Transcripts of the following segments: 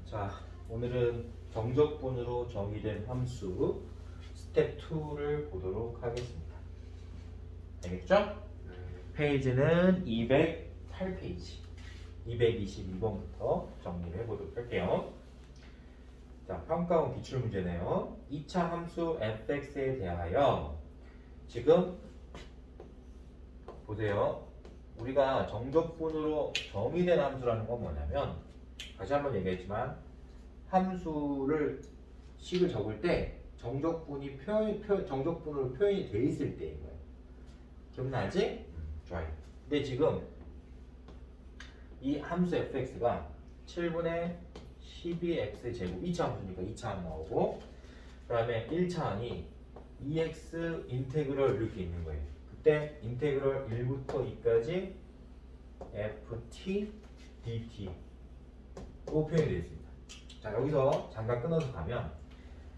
자, 오늘은 정적분으로 정의된 함수 스텝 2를 보도록 하겠습니다. 알겠죠? 페이지는 208페이지 222번부터 정리를 해보도록 할게요. 자, 평가원 기출문제네요. 2차 함수 fx에 대하여 지금 보세요. 우리가 정적분으로 정의된 함수라는 건 뭐냐면, 다시 한번 얘기했지만 함수를 식을 적을 때 정적분이 정적분으로 표현이 돼 있을 때인 거예요. 기억나지? 좋아요. 근데 지금 이 함수 fx가 7분의 12x제곱 2차 함수니까 2차 함 나오고, 그 다음에 1차 함이 2x 인테그럴 이렇게 있는 거예요. 그때 인테그럴 1부터 2까지 ft dt 로 표현이 되어 있습니다. 자, 여기서 잠깐 끊어서 가면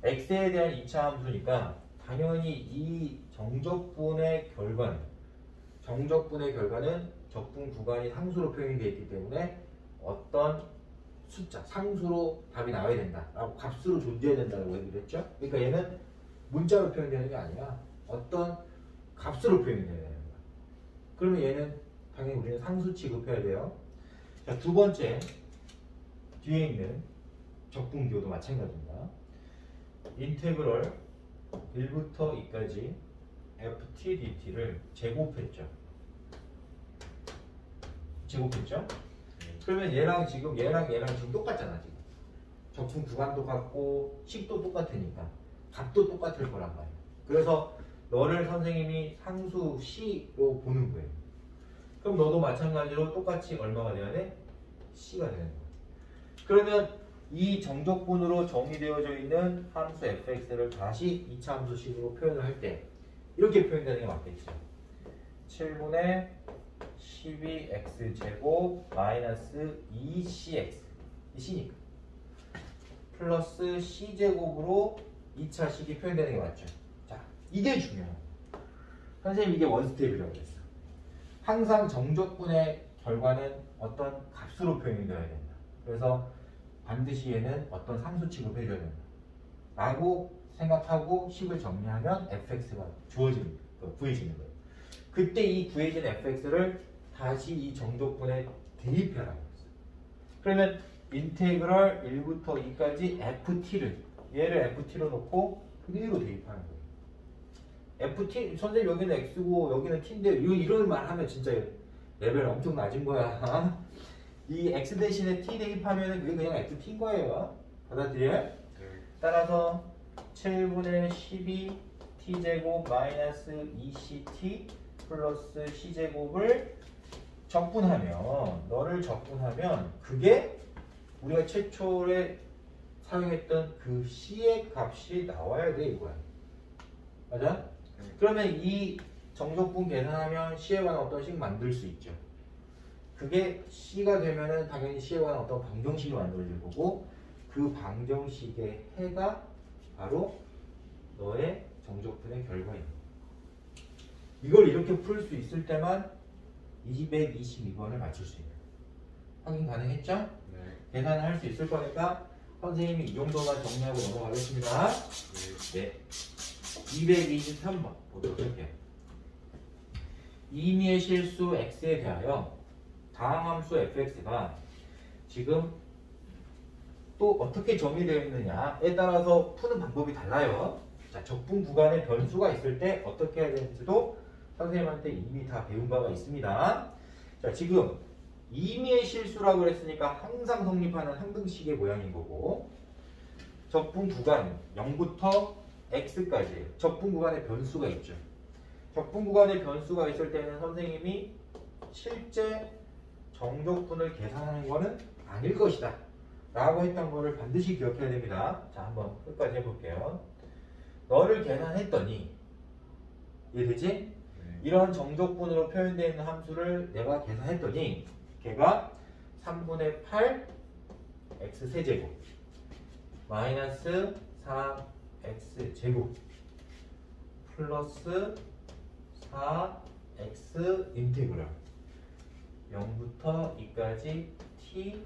x에 대한 2차 함수니까 당연히 이 정적분의 결과는 적분 구간이 상수로 표현이 되어 있기 때문에 어떤 숫자, 상수로 답이 나와야 된다 라고, 값으로 존재해야 된다고 얘기를 했죠. 그러니까 얘는 문자로 표현되는 게 아니라 어떤 값으로 표현이 되는 거야. 그러면 얘는 당연히 우리는 상수 취급해야 돼요. 자, 두 번째 뒤에 있는 적분기호도 마찬가지입니다. 인테그럴 1부터 2까지 ft dt를 제곱했죠. 그러면 얘랑 지금 똑같잖아. 지금 적분 구간도 같고 식도 똑같으니까 값도 똑같을 거란 말이야. 그래서 너를 선생님이 상수 C로 보는 거예요. 그럼 너도 마찬가지로 똑같이 얼마가 돼야 돼? C가 되는 거야. 그러면 이 정적분으로 정의되어져 있는 함수 fx를 다시 2차 함수식으로 표현을 할 때 이렇게 표현되는 게 맞겠죠. 7분의 12x제곱 마이너스 2cx, 이 c니까 플러스 c제곱으로 2차 식이 표현되는 게 맞죠. 자, 이게 중요해요. 선생님, 이게 원스텝이라고 했어. 항상 정적분의 결과는 어떤 값으로 표현이 되어야 된다. 그래서 반드시 얘는 어떤 상수 취급해줘야 된다 라고 생각하고 식을 정리하면 fx가 구해지는 거예요. 그때 이 구해진 fx를 다시 이 정적분에 대입해라고 했어요. 그러면 인테그럴 1부터 2까지 얘를 ft로 놓고 그대로 대입하는 거예요. ft, 선생님 여기는 x고 여기는 t인데 이런 말 하면 진짜 레벨 엄청 낮은 거야. 이 x 대신에 t 대입하면 그게 그냥 ft인 거예요. 받아들여요? 따라서 7분의 12 t제곱 마이너스 2ct 플러스 c제곱을 너를 적분하면 그게 우리가 최초에 사용했던 그 c의 값이 나와야 돼, 이거야. 맞아? 그러면 이 정적분 계산하면 c에 관한 어떤 식 만들 수 있죠. 그게 c가 되면은 당연히 c에 관한 어떤 방정식이 만들어질 거고, 그 방정식의 해가 바로 너의 정적분의 결과입니다. 이걸 이렇게 풀 수 있을 때만 222번을 맞출 수 있는. 확인 가능했죠? 네. 계산을 할 수 있을 거니까 선생님이 이 정도만 정리하고 넘어가겠습니다. 네. 223번 보도록 할게요. 임의의 실수 x에 대하여 다항 함수 fx가 지금 또 어떻게 정의되어 있느냐에 따라서 푸는 방법이 달라요. 자, 적분 구간에 변수가 있을 때 어떻게 해야 되는지도 선생님한테 이미 다 배운 바가 있습니다. 자, 지금 임의의 실수라고 그랬으니까 항상 성립하는 항등식의 모양인 거고, 적분 구간 0부터 x까지 적분 구간에 변수가 있죠. 적분 구간에 변수가 있을 때는 선생님이 실제 정적분을 계산하는 거는 아닐 것이다 라고 했던 거를 반드시 기억해야 됩니다. 자, 한번 끝까지 해볼게요. 너를 계산했더니 이해되지? 네. 이런 정적분으로 표현되어 있는 함수를 내가 계산했더니 걔가 3분의 8 x세제곱 마이너스 4x제곱 플러스 4x 인테그럴 0부터 2까지 t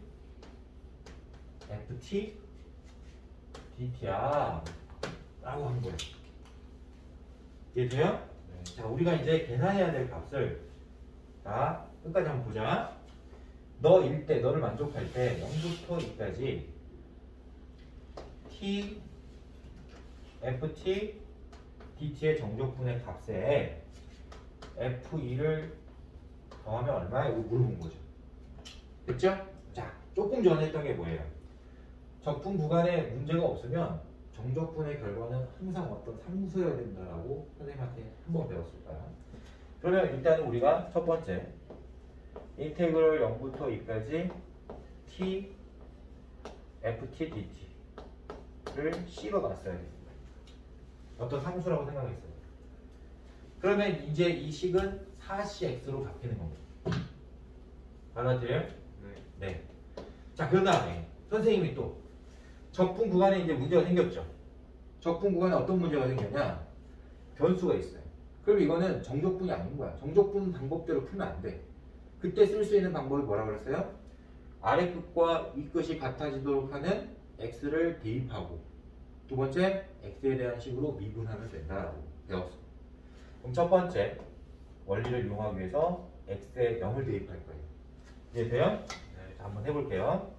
ft dt야 라고 한 거예요. 이해돼요? 네. 자, 우리가 이제 계산해야 될 값을 자, 끝까지 한번 보자. 너일 때, 너를 만족할 때 0부터 2까지 t ft dt의 정적분의 값에 f2를 더하면 얼마야? 이거 물어본 거죠. 됐죠? 자, 조금 전에 했던 게 뭐예요? 적분 구간에 문제가 없으면 정적분의 결과는 항상 어떤 상수여야 된다라고 선생님한테 한번 배웠을까요? 그러면 일단 우리가 첫 번째 인테그럴 0부터 2까지 t ft dt를 c로 갔어야 됩니다. 어떤 상수라고 생각했어요. 그러면 이제 이 식은 4cx로 바뀌는 겁니다. 받아들여요? 네. 네. 자, 그 다음에 선생님이 또 적분 구간에 이제 문제가 생겼죠. 적분 구간에 어떤 문제가 생겼냐? 변수가 있어요. 그럼 이거는 정적분이 아닌 거야. 정적분 방법대로 풀면 안 돼. 그때 쓸 수 있는 방법이 뭐라 그랬어요? 아래 끝과 위 끝이 같아지도록 하는 x를 대입하고 두 번째 x에 대한 식으로 미분하면 된다라고 배웠어. 그럼 첫 번째 원리를 이용하기 위해서 x에 0을 대입할 거예요. 이해돼요? 네. 자, 한번 해볼게요.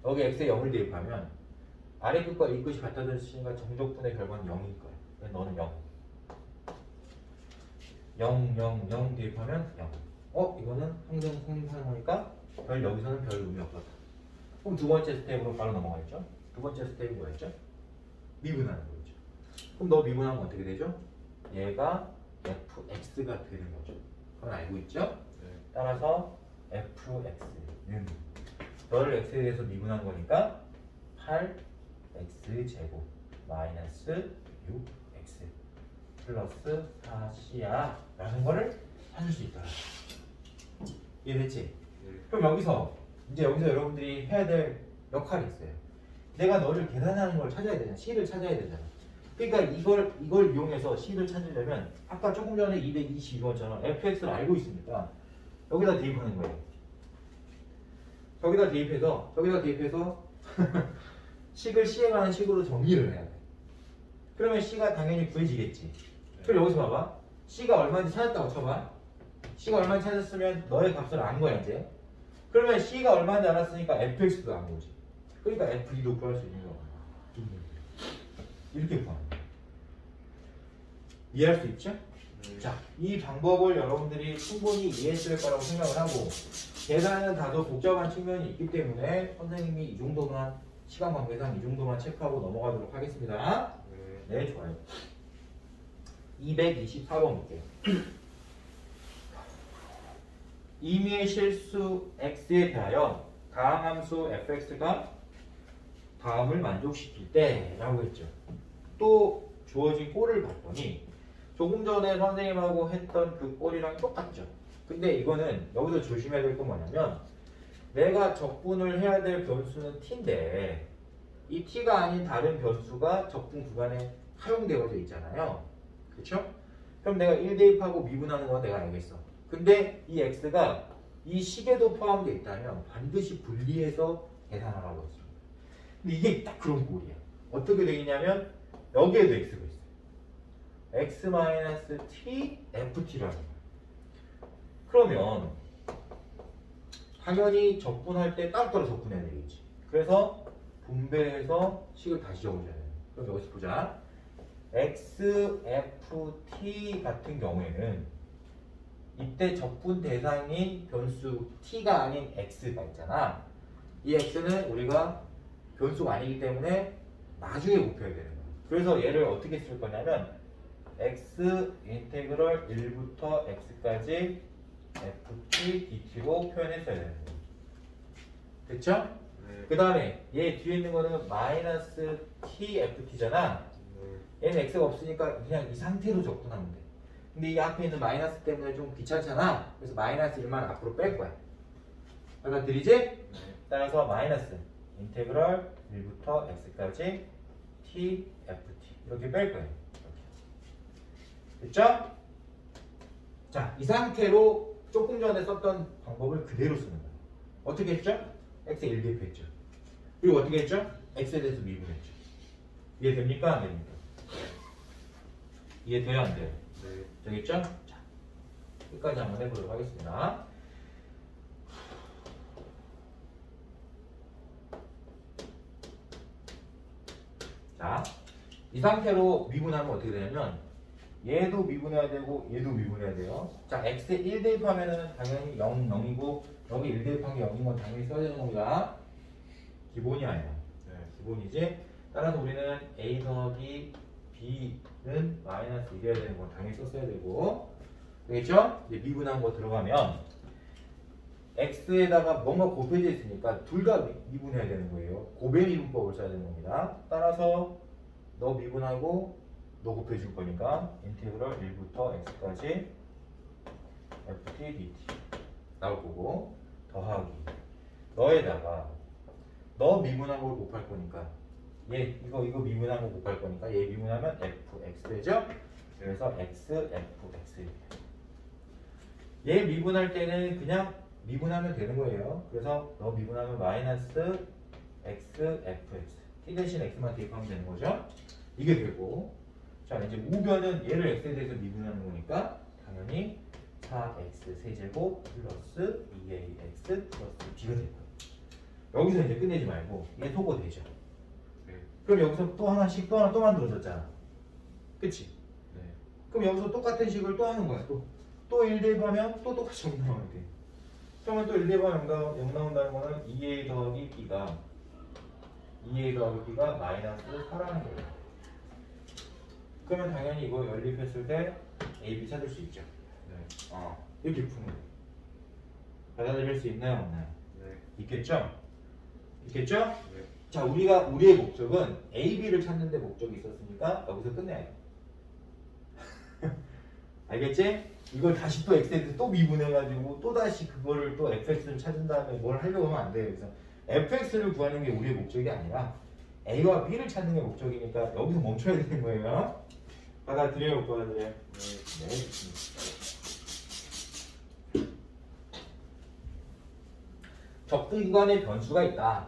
여기 x에 0을 대입하면 아래 끝과 위 끝이 같아졌으니까 정적분의 결과는 0일 거야. 그래서 너는 0. 0, 0, 0 대입하면 0. 이거는 항상 성립하니까 별 여기서는 별 의미 없었다. 그럼 두 번째 스텝으로 바로 넘어가겠죠? 두 번째 스텝이 뭐였죠? 미분하는 거였죠. 그럼 너 미분하면 어떻게 되죠? 얘가 fx가 되는 거죠. 그건 알고 있죠? 네. 따라서 fx는 너를 x에 대해서 미분한 거니까 8x제곱 마이너스 6x 플러스 4c야 라는 거를 찾을 수 있더라. 이해됐지? 네. 그럼 여기서 여러분들이 해야 될 역할이 있어요. 내가 너를 계산하는 걸 찾아야 되잖아. c를 찾아야 되잖아. 그러니까 이걸 이용해서 c를 찾으려면 아까 조금 전에 222번처럼 fx를 알고 있으니까 여기다 대입하는 거예요. 저기다 대입해서 식을 시행하는 식으로 정리를 해야 돼. 그러면 c가 당연히 구해지겠지. 그럼 여기서 봐봐. c가 얼마인지 찾았다고 쳐봐. c가 얼마인지 찾았으면 너의 값을 안 거야 이제. 그러면 c가 얼마인지 알았으니까 fx도 안 거지. 그러니까 f2도 구할 수 있는 거야. 이렇게 구하는 거야. 이해할 수 있죠? 네. 자, 이 방법을 여러분들이 충분히 이해했을 거라고 생각을 하고 계산은 다소 복잡한 측면이 있기 때문에 선생님이 이 정도만 시간 관계상 이 정도만 체크하고 넘어가도록 하겠습니다. 네. 네, 좋아요. 224번 볼게요. 임의의 실수 x에 대하여 다음 함수 fx가 다음을 만족시킬 때 라고 했죠. 또 주어진 꼴을 봤더니 조금 전에 선생님하고 했던 그 꼴이랑 똑같죠. 근데 이거는 여기서 조심해야 될 건 뭐냐면 내가 적분을 해야 될 변수는 t인데 이 t가 아닌 다른 변수가 적분 구간에 사용되어져 있잖아요. 그렇죠? 그럼 내가 1 대입하고 미분하는 건 내가 알겠어. 근데 이 x가 이 식에도 포함되어 있다면 반드시 분리해서 계산하라고 했습니다. 근데 이게 딱 그런 꼴이야. 어떻게 되겠냐면 여기에도 x가 있어요. x-t ft라는 거야. 그러면 당연히 적분할 때 따로따로 적분해야 되겠지. 그래서 분배해서 식을 다시 적어줘야 돼. 그럼 여기서 보자. xft 같은 경우에는 이때 적분 대상인 변수 t가 아닌 x가 있잖아. 이 x는 우리가 변수가 아니기 때문에 나중에 곱해야 되는 거야. 그래서 얘를 어떻게 쓸 거냐면 x 인테그럴 1부터 x까지 ft dt로 표현했어야 되는 거야. 됐죠? 네. 그 다음에 얘 뒤에 있는 거는 마이너스 t ft잖아. 얘는 x가 없으니까 그냥 이 상태로 적분하면 돼. 근데 이 앞에 있는 마이너스 때문에 좀 귀찮잖아. 그래서 마이너스 1만 앞으로 뺄 거야. 받아들이지? 네. 따라서 마이너스 인테그럴 1부터 x까지 t ft 이렇게 뺄 거예요. 이렇게. 됐죠? 자, 이 상태로 조금 전에 썼던 방법을 그대로 쓰는 거예요. 어떻게 했죠? x에 1 대입했죠. 그리고 어떻게 했죠? x에 대해서 미분했죠. 이해됩니까? 안 됩니까? 이해돼요? 안 돼요? 네. 되겠죠? 자, 끝까지 한번 해보도록 하겠습니다. 자, 이 상태로 미분하면 어떻게 되냐면 얘도 미분해야 되고 얘도 미분해야 돼요. 자, x에 1 대입하면은 당연히 0, 0이고 여기 1 대입한 게 0인 건 당연히 써야 되는 겁니다. 기본이 아니야. 네. 기본이지. 따라서 우리는 a 더하기 b는 마이너스 1이어야 되는 건 당연히 썼어야 되고, 되겠죠? 이제 미분한 거 들어가면 x에다가 뭔가 곱해져 있으니까 둘 다 미분해야 되는 거예요. 곱의 미분법을 써야 되는 겁니다. 따라서 너 미분하고 너 곱해줄 거니까 인테그럴 1부터 x까지 ft dt 나올 거고, 더하기 너에다가 너 미분한 걸 곱할 거니까 얘 이거 미분한 거 곱할 거니까 얘 미분하면 fx 되죠? 그래서 x f x입니다. 얘 미분할 때는 그냥 미분하면 되는 거예요. 그래서 너 미분하면 마이너스 x fx t 대신 x만 대입하면 되는 거죠. 이게 되고, 자 이제 우변은 얘를 x에 대해서 미분하는 거니까 당연히 4x 세제곱 플러스 2ax 플러스 b가 될 거예요. 여기서 이제 끝내지 말고 얘 토고 되죠. 네. 그럼 여기서 또 하나씩 또 하나 또 만들어졌잖아. 그치? 네. 그럼 여기서 똑같은 식을 또 하는 거야. 또 1 대입하면 또 똑같이 0 나와야 돼. 그러면 또 1 대입하면 0 나온다는 거는 2a 더하기 b가 마이너스 4라는 거예요. 그러면 당연히 이거 연립했을 때 a, b 찾을 수 있죠. 네. 이렇게 푸는 거예요. 받아들일 수 있나요? 없나요? 네. 있겠죠? 있겠죠? 네. 자, 우리의 목적은 a, b를 찾는 데 목적이 있었으니까 여기서 끝내야 돼. 알겠지? 이걸 다시 또 x에 또 미분해가지고 또 다시 그거를 또 fx를 찾은 다음에 뭘 하려고 하면 안 돼요. 그래서 fx를 구하는 게 우리의 목적이 아니라 a와 b를 찾는 게 목적이니까 여기서 멈춰야 되는 거예요. 받아들여요? 못 받아들여요? 네, 좋습니다. 적분 구간에 변수가 있다.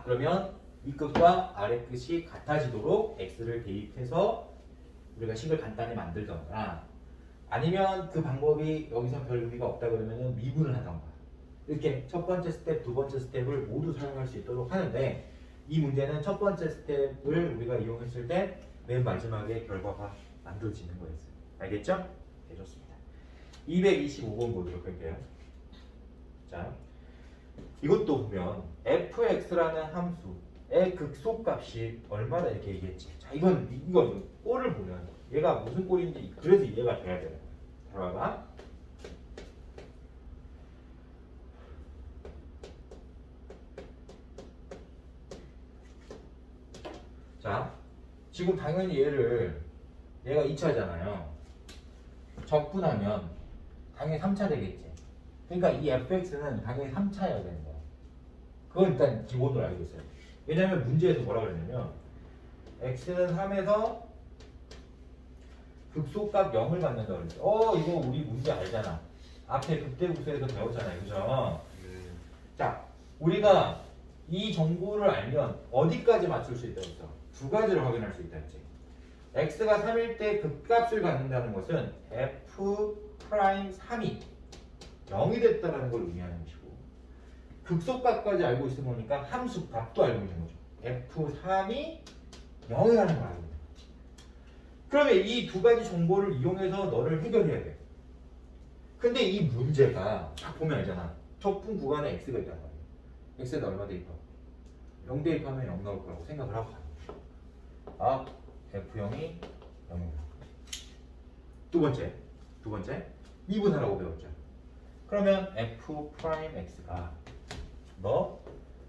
그러면 위 끝과 아래 끝이 같아지도록 x를 대입해서 우리가 식을 간단히 만들던가, 아니면 그 방법이 여기서 별 의미가 없다 그러면 미분을 하던가, 이렇게 첫 번째 스텝, 두 번째 스텝을 모두 사용할 수 있도록 하는데, 이 문제는 첫 번째 스텝을 우리가 이용했을 때 맨 마지막에 결과가 만들어지는 거였어요. 알겠죠? 네, 좋습니다. 225번 보도록 할게요. 자, 이것도 보면 fx라는 함수의 극소값이 얼마나 이렇게 얘기했지. 자, 이건 꼴을 보면 얘가 무슨 꼴인지 그래서 이해가 돼야 되는 거야. 봐봐. 자, 지금 당연히 얘가 2차잖아요. 적분하면 당연히 3차 되겠지. 그러니까 이 fx는 당연히 3차여야 되는 거야. 그건 일단 기본으로 알고 있어요. 왜냐면 문제에서 뭐라 그랬냐면 x는 3에서 극소값 0을 갖는다고 그랬어. 이거 우리 문제 알잖아. 앞에 극대국소에서 배웠잖아요. 그죠? 네. 자, 우리가 이 정보를 알면 어디까지 맞출 수 있다고 했어? 두 가지를 확인할 수 있다 했지. x가 3일 때 극값을 갖는다는 것은 f'3이 0이 됐다는 걸 의미하는 것이고, 극소값까지 알고 있으면 보니까 함수 값도 알고 있는 거죠. f3이 0이라는 걸 알고 있는 거죠. 그러면 이 두 가지 정보를 이용해서 너를 해결해야 돼. 근데 이 문제가 딱 보면 알잖아. 적분 구간에 x가 있단 말이야. x에다 얼마 대입하고? 0 대입하면 0 나올 거라고 생각을 하고 가는 거야. f0이 0입니다. 두 번째 미분하라고 배웠죠. 그러면 f'x가 너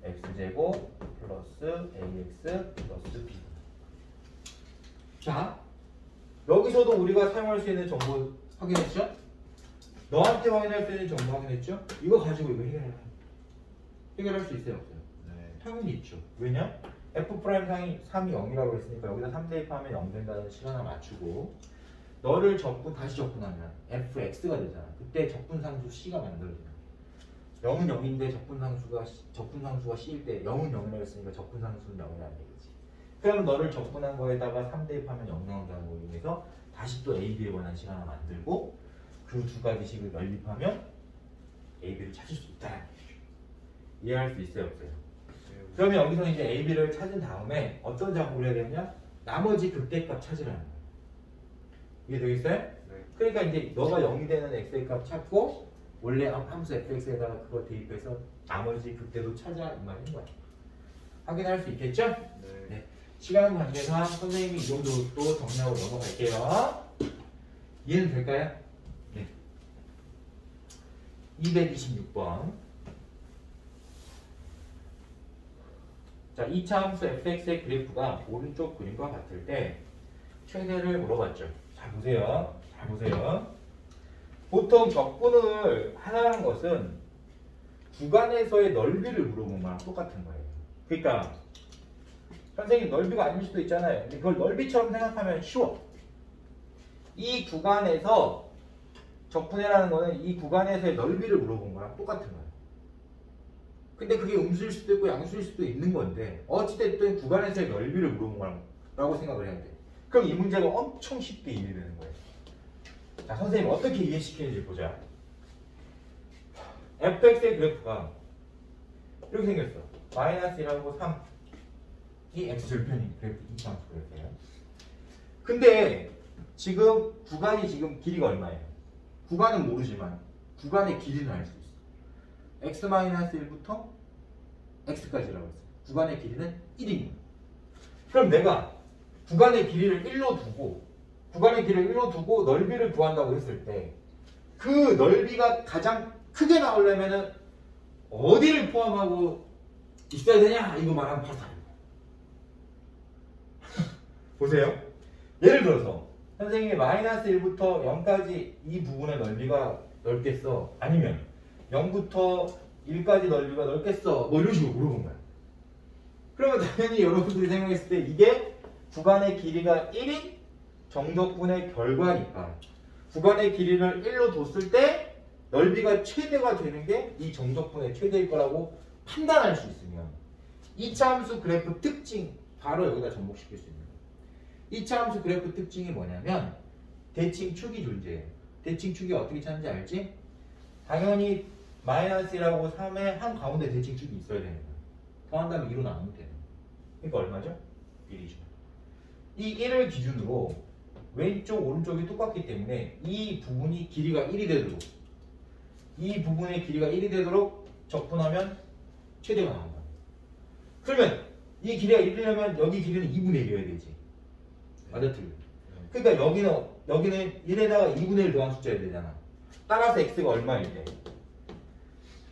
x제곱 플러스 ax 플러스 b. 자, 여기서도 우리가 사용할 수 있는 정보 확인했죠? 너한테 확인할 수 있는 정보 확인했죠? 이거 가지고 이거 해결할 수 있어요? 없어요? 네. 당연히 있죠. 왜냐? f'상이 3이 0이라고 했으니까 여기다 3 대입하면 0 된다는 식 하나 맞추고, 너를 다시 적분하면 fx가 되잖아. 그때 적분상수 c가 만들어지는 거야. 0은 0인데 적분상수가 C일 때 0은 0이라고 했으니까 적분상수는 0이라는 얘기지. 그럼 너를 적분한 거에다가 3 대입하면 0 나온다는 거 이용해서 다시 또 AB에 관한 식 하나 만들고 그 두 가지 식을 연립하면 AB를 찾을 수 있다는 얘기죠. 이해할 수 있어요, 없어요? 그러면 여기서 이제 AB를 찾은 다음에 어떤 작업을 해야 되느냐? 나머지 극대값 찾으라는 거예요. 이해되겠어요? 네. 그러니까 이제 너가 0이 되는 x의 값 찾고 원래 함수 fx에다가 그거 대입해서 나머지 극대도 찾아 이 말인 거야. 확인할 수 있겠죠? 네. 시간 관계상 선생님이 이 정도로 또 정리하고 넘어갈게요. 이해는 될까요? 네. 226번. 자, 2차 함수 fx의 그래프가 오른쪽 그림과 같을 때 최대를 물어봤죠. 잘 보세요. 잘 보세요. 보통 적분을 하라는 것은 구간에서의 넓이를 물어본 거랑 똑같은 거예요. 그러니까 선생님 넓이가 아닐 수도 있잖아요. 근데 그걸 넓이처럼 생각하면 쉬워. 이 구간에서 적분해라는 거는 이 구간에서의 넓이를 물어본 거랑 똑같은 거예요. 근데 그게 음수일 수도 있고 양수일 수도 있는 건데 어찌됐든 구간에서의 넓이를 물어본 거라고 생각을 해야 돼. 그럼 이 문제가 엄청 쉽게 이해되는 거예요. 자, 선생님 어떻게 이해시키는지 보자. fx의 그래프가 이렇게 생겼어. 마이너스 1하고 3. 이 x절편이 그래프 2차함수 그래프예요. 근데 지금 구간이 지금 길이가 얼마예요? 구간은 모르지만 구간의 길이는 알 수 있어. x-1부터 x까지라고 했어요. 구간의 길이는 1인 거예요. 그럼 내가 구간의 길이를 1로 두고 넓이를 구한다고 했을 때 그 넓이가 가장 크게 나오려면은 어디를 포함하고 있어야 되냐? 이거 말하면 바로 답이에요. 보세요. 예를 들어서 선생님이 마이너스 1부터 0까지 이 부분의 넓이가 넓겠어? 아니면 0부터 1까지 넓이가 넓겠어? 뭐 이런 식으로 물어본 거야. 그러면 당연히 여러분들이 생각했을 때 이게 구간의 길이가 1인 정적분의 결과니까 구간의 길이를 1로 뒀을 때 넓이가 최대가 되는 게 이 정적분의 최대일 거라고 판단할 수 있으면 2차 함수 그래프 특징 바로 여기다 접목시킬 수 있는 거예요. 2차 함수 그래프 특징이 뭐냐면 대칭축이 존재해요. 대칭축이 어떻게 찾는지 알지? 당연히 마이너스 1하고 3의 한 가운데 대칭축이 있어야 되는 거예요. 더한다면 2로 나누면 되는 거예요. 그러니까 얼마죠? 1이죠. 이 1을 기준으로 왼쪽 오른쪽이 똑같기 때문에 이 부분이 길이가 1이 되도록 이 부분의 길이가 1이 되도록 적분하면 최대가 나온다. 그러면 이 길이가 1이려면 여기 길이는 2분의 1이어야 되지. 맞아 틀려. 그러니까 여기는 1에다가 2분의 1 더한 숫자여야 되잖아. 따라서 x가 얼마일 때?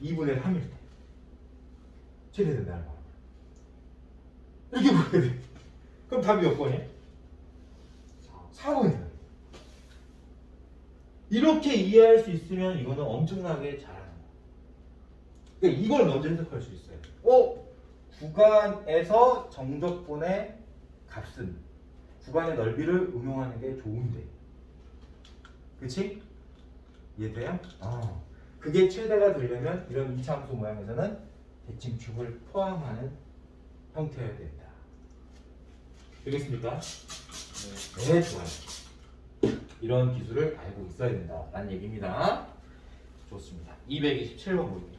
2분의 3일 때. 최대 된다는 거야. 이렇게 보여야 돼. 그럼 답이 몇 번이야? 4번이다. 이렇게 이해할 수 있으면 이거는 엄청나게 잘하는 거야. 그러니까 이걸 먼저 해석할 수 있어요. 구간에서 정적분의 값은 구간의 넓이를 응용하는 게 좋은데. 그치? 이해돼요? 그게 최대가 되려면 이런 이차함수 모양에서는 대칭축을 포함하는 형태여야 된다. 되겠습니까? 네, 좋아요. 이런 기술을 알고 있어야 된다라는 얘기입니다. 좋습니다. 227번 보입니다.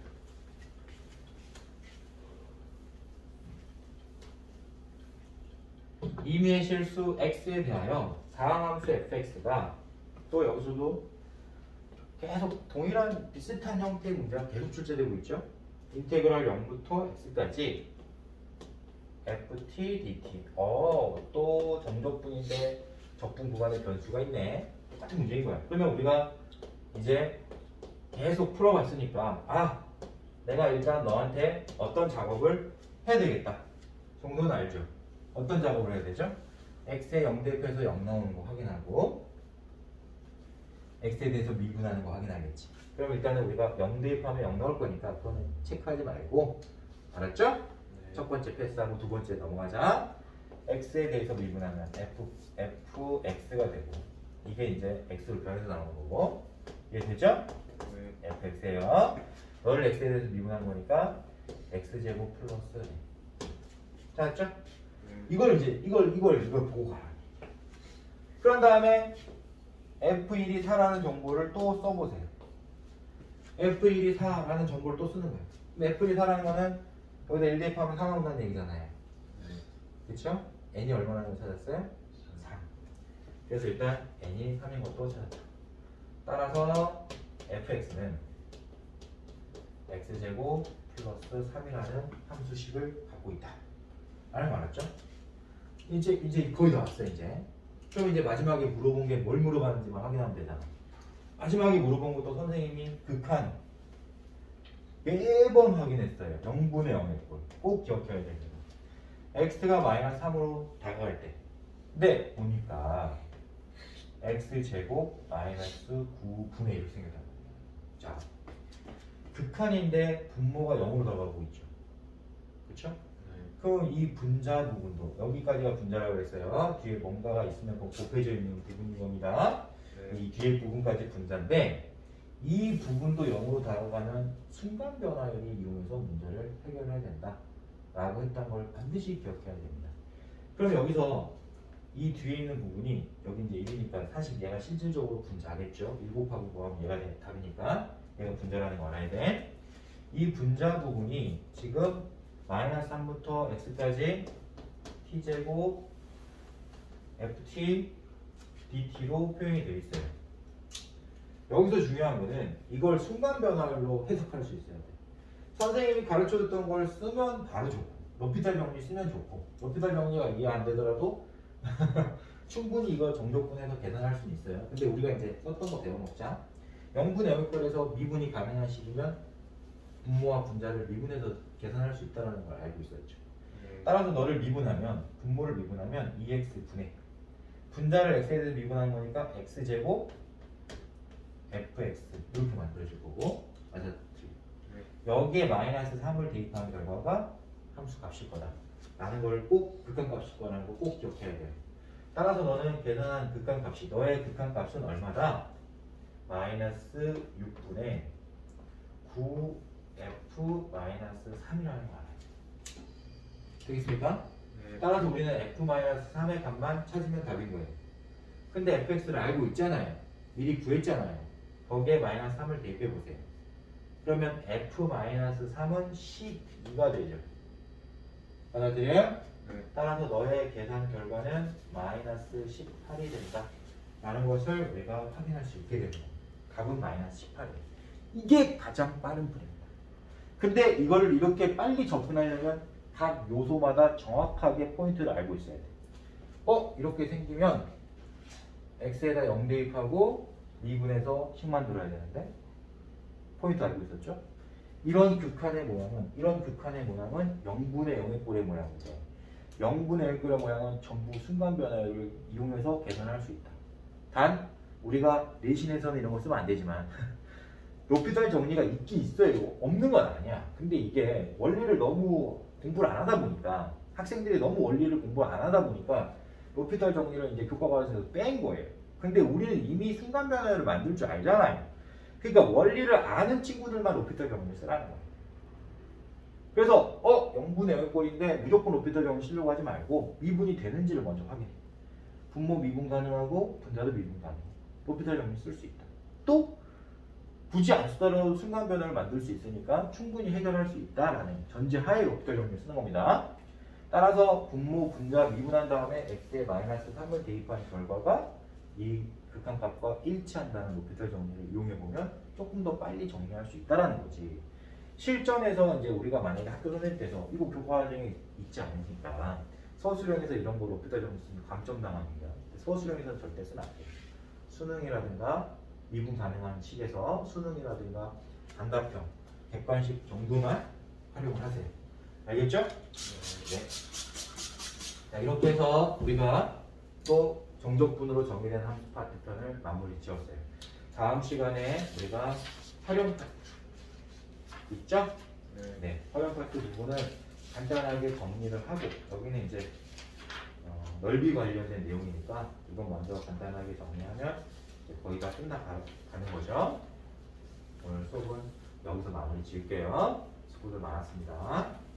임의의 실수 x에 대하여 사항함수 fx가 또 여기서도 계속 동일한 비슷한 형태의 문제가 계속 출제되고 있죠. 인테그랄 0부터 x까지 ft dt. 또 정적분인데 적분 구간의 변수가 있네. 똑같은 문제인 거야. 그러면 우리가 이제 계속 풀어봤으니까 내가 일단 너한테 어떤 작업을 해야 되겠다 정도는 알죠. 어떤 작업을 해야 되죠? x에 0 대입해서 0 나오는 거 확인하고 x에 대해서 미분하는 거 확인하겠지. 그럼 일단은 우리가 0 대입하면 0 나올 거니까 그거는 체크하지 말고 알았죠? 네. 첫 번째 패스하고 두 번째 넘어가자. x에 대해서 미분하면 fx가 되고 이게 이제 x로 변해서 나오는 거고 이해되죠? 네. fx예요. 너를 x에 대해서 미분한 거니까 x제곱 플러스 찾았죠? 이걸 보고 가라. 그런 다음에 F1이 4라는 정보를 또 써보세요. F1이 4라는 정보를 또 쓰는 거예요. 근데 F1이 4라는 거는 여기다 1 대입하면 4 나온다는 얘기잖아요. 그쵸? n이 얼마나 찾았어요? 3. 그래서 일단 n이 3인 것도 찾았다. 따라서 fx는 x제곱 플러스 3이라는 함수식을 갖고 있다. 라는 거 알았죠? 이제 거의 다 왔어, 이제. 그럼 이제 마지막에 물어본 게 뭘 물어봤는지만 확인하면 되잖아. 마지막에 물어본 것도 선생님이 극한 매번 확인했어요. 0분의 0의 꼴. 꼭 기억해야 됩니다. x가 마이너스 3으로 다가갈 때. 근데 보니까 x제곱 마이너스 9분의 1 생겼단 말이에요. 자, 극한인데 분모가 0으로 다가가고 있죠. 그쵸? 그럼 이 분자 부분도 여기까지가 분자라고 했어요. 뒤에 뭔가가 있으면 곱해져 있는 부분인 겁니다. 이 뒤에 부분까지 분자인데 이 부분도 0으로 다가가는 순간 변화율을 이용해서 문제를 해결해야 된다 라고 했던 걸 반드시 기억해야 됩니다. 그럼 여기서 이 뒤에 있는 부분이 여기 이제 1이니까 사실 얘가 실질적으로 분자겠죠. 1 곱하고 구하면 얘가 답이니까 얘가 분자라는 거 알아야 돼. 이 분자 부분이 지금 마이너스 3부터 x까지 t제곱 ft dt로 표현이 되어 있어요. 여기서 중요한 거는 이걸 순간 변화로 해석할 수 있어야 돼. 선생님이 가르쳐줬던 걸 쓰면 바로 좋고 로피탈 정리 쓰면 좋고 로피탈 정리가 이해 안 되더라도 충분히 이거 정적분해서 계산할 수는 있어요. 근데 우리가 이제 썼던 거 배워먹자. 0분의 0꼴에서 미분이 가능한 식이면 분모와 분자를 미분해서 계산할 수 있다는 걸 알고 있었죠. 따라서 너를 미분하면 분모를 미분하면 2x분의 분자를 x에 대해서 미분하는 거니까 x제곱 fx 이렇게 만들어질 거고 맞았지? 여기에 마이너스 3을 대입하는 결과가 함수 값일 거다 라는 걸 꼭 극한값일 거라는 걸 꼭 기억해야 돼요. 따라서 너는 계산한 극한값이 너의 극한값은 얼마다? 마이너스 6분의 9f 마이너스 3이라는 거 알아요. 되겠습니까? 따라서 우리는 f 마이너스 3의 값만 찾으면 답인 거예요. 근데 fx를 알고 있잖아요. 미리 구했잖아요. 거기에 마이너스 3을 대입해 보세요. 그러면 f-3은 12가 되죠. 받아들여요? 따라서 너의 계산 결과는 마이너스 18이 된다. 라는 것을 우리가 확인할 수 있게 됩니다. 값은 마이너스 18이에요. 이게 가장 빠른 풀입니다. 근데 이걸 이렇게 빨리 접근하려면 각 요소마다 정확하게 포인트를 알고 있어야 돼. 이렇게 생기면 x에다 0 대입하고 미분해서 10만 들어야 되는데 포인트 알고 있었죠? 이런 극한의 모양은 0분의 0의 꼴의 모양인데 0분의 1 꼴의 모양은 전부 순간 변화율을 이용해서 계산할 수 있다. 단 우리가 내신에서는 이런 거 쓰면 안 되지만 로피탈 정리가 있긴 있어요. 없는 건 아니야. 근데 이게 원리를 너무 공부를 안 하다 보니까 학생들이 너무 원리를 공부를 안 하다 보니까 로피탈 정리를 이제 교과과정에서 뺀 거예요. 근데 우리는 이미 순간 변화율을 만들 줄 알잖아요. 그러니까 원리를 아는 친구들만 로피탈 정리를 쓰라는 거예요. 그래서 0분의 0꼴인데 무조건 로피탈 정리 쓰려고 하지 말고 미분이 되는지를 먼저 확인해. 분모 미분 가능하고 분자도 미분 가능해. 로피탈 정리 쓸 수 있다. 또 굳이 안 쓰더라도 순간 변화를 만들 수 있으니까 충분히 해결할 수 있다라는 전제하에 로피탈 정리를 쓰는 겁니다. 따라서 분모, 분자 미분한 다음에 x에 마이너스 3을 대입한 결과가 이 극한값과 일치한다는 로피탈 정리를 이용해보면 조금 더 빨리 정리할 수 있다는 거지. 실전에서 이제 우리가 만약에 학교 선생님 돼서 이거 교과과정에 있지 않으니까 서술형에서 이런 거 로피탈 정리 쓰면 감점당합니다. 서술형에서는 절대 쓰면 안 돼요. 수능이라든가 미분 가능한 식에서 수능이라든가 단답형, 객관식 정도만 활용을 하세요. 알겠죠? 네. 자, 이렇게 해서 우리가 또 정적분으로 정의된 함수 파트 편을 마무리 지었어요. 다음 시간에 우리가 활용 파트 있죠? 네. 활용 파트 부분을 간단하게 정리를 하고 여기는 이제 넓이 관련된 내용이니까 이건 먼저 간단하게 정리하면 이제 거의 다 끝나가는 거죠. 오늘 수업은 여기서 마무리 지을게요. 수고들 많았습니다.